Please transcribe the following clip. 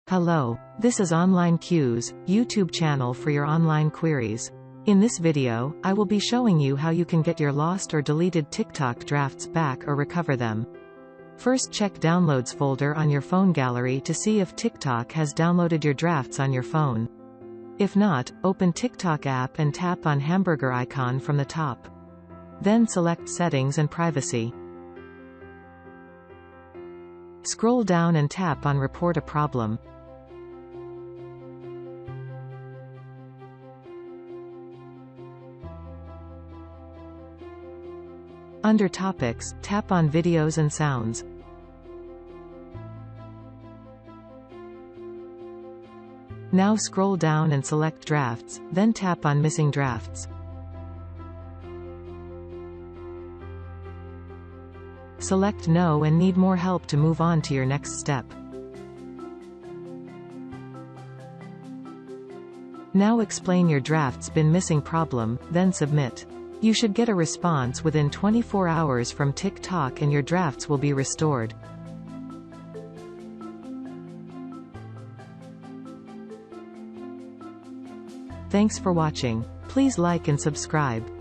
Hello, this is Online Queues, YouTube channel for your online queries. In this video, I will be showing you how you can get your lost or deleted TikTok drafts back or recover them. First, check Downloads folder on your phone gallery to see if TikTok has downloaded your drafts on your phone. If not, open TikTok app and tap on hamburger icon from the top. Then select Settings and Privacy. Scroll down and tap on Report a Problem. Under Topics, tap on Videos and Sounds. Now scroll down and select Drafts, then tap on Missing Drafts. Select No and Need More Help to move on to your next step. Now explain your draft's been missing problem, then submit. You should get a response within 24 hours from TikTok and your drafts will be restored. Thanks for watching. Please like and subscribe.